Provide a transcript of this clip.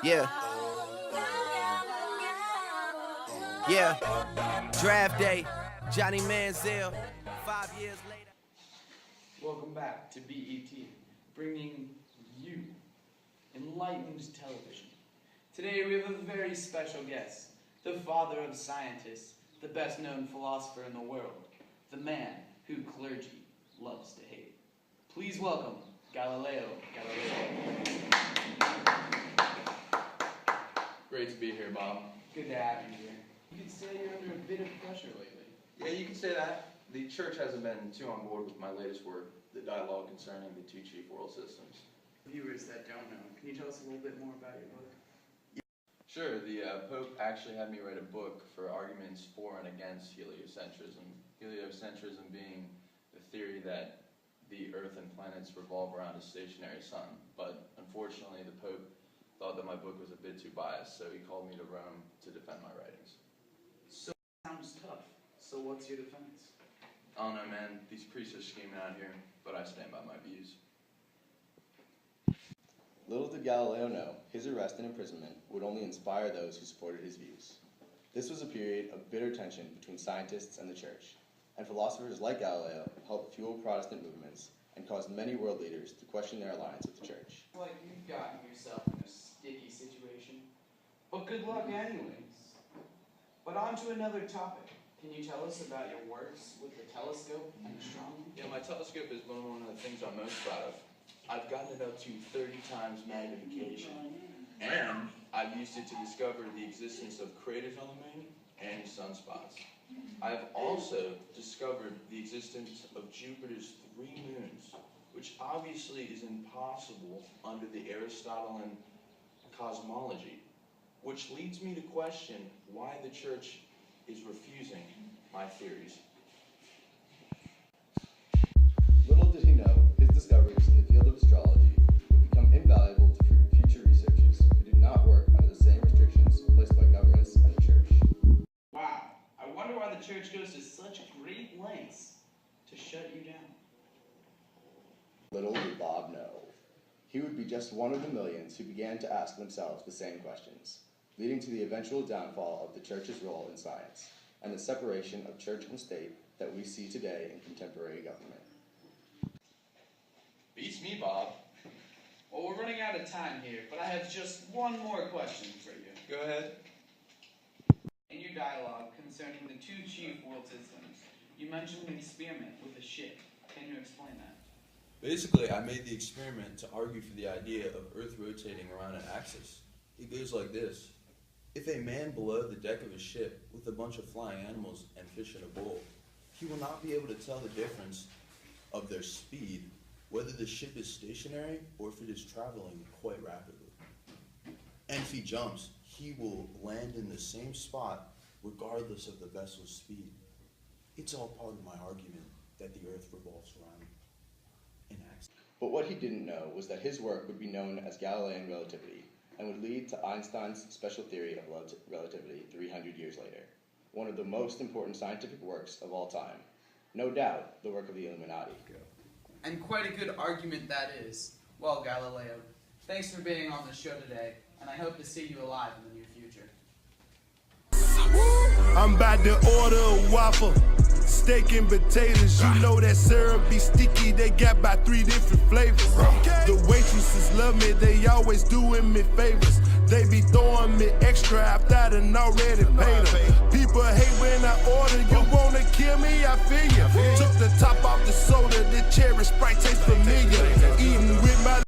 Yeah. Yeah. Draft day. Johnny Manziel. 5 years later. Welcome back to BET, bringing you enlightened television. Today we have a very special guest, the father of scientists, the best known philosopher in the world, the man who clergy loves to hate. Please welcome Galileo Galileo. Great to be here, Bob. Good to have you here. You could say you're under a bit of pressure lately. Yeah, you can say that. The church hasn't been too on board with my latest work, the dialogue concerning the two chief world systems. Viewers that don't know, can you tell us a little bit more about your book? Sure, the Pope actually had me write a book for arguments for and against heliocentrism. Heliocentrism being the theory that the Earth and planets revolve around a stationary sun. But unfortunately, the Pope thought that my book was a bit too biased, so he called me to Rome to defend my writings. So, sounds tough. So what's your defense? I don't know, man. These priests are scheming out here, but I stand by my views. Little did Galileo know, his arrest and imprisonment would only inspire those who supported his views. This was a period of bitter tension between scientists and the church, and philosophers like Galileo helped fuel Protestant movements and caused many world leaders to question their alliance with the church. Like you've gotten yourself in a sticky situation. But good luck anyways. But on to another topic. Can you tell us about your works with the telescope and astronomy? Yeah, my telescope has been one of the things I'm most proud of. I've gotten it up to 30 times magnification, and I've used it to discover the existence of craters on the moon and sunspots. I've also discovered the existence of Jupiter's 3 moons, which obviously is impossible under the Aristotelian cosmology, which leads me to question why the church is refusing my theories. Little did he know, his discoveries in the field of astrology would become invaluable to future researchers who did not work under the same restrictions placed by governments and the church. Wow, I wonder why the church goes to such great lengths to shut you down. Little did Bob know. He would be just one of the millions who began to ask themselves the same questions, leading to the eventual downfall of the church's role in science and the separation of church and state that we see today in contemporary government. Beats me, Bob. Well, we're running out of time here, but I have just one more question for you. Go ahead. In your dialogue concerning the two chief world systems, you mentioned an experiment with a ship. Can you explain that? Basically, I made the experiment to argue for the idea of Earth rotating around an axis. It goes like this. If a man below the deck of a ship with a bunch of flying animals and fish in a bowl, he will not be able to tell the difference of their speed, whether the ship is stationary or if it is traveling quite rapidly. And if he jumps, he will land in the same spot regardless of the vessel's speed. It's all part of my argument that the Earth revolves around an axis. But what he didn't know was that his work would be known as Galilean relativity and would lead to Einstein's special theory of relativity 300 years later, one of the most important scientific works of all time. No doubt, the work of the Illuminati. And quite a good argument that is. Well, Galileo, thanks for being on the show today, and I hope to see you alive in the near future. I'm about to order a waffle, steak and potatoes. You know that syrup be sticky, they got about 3 different flavors. The waitresses love me, they always doing me favors. They be throwing me extra after I done already paid them. People hate when I order, you wanna kill me, I feel you. Took the top off the soda, the cherry Sprite tastes familiar. Eating with my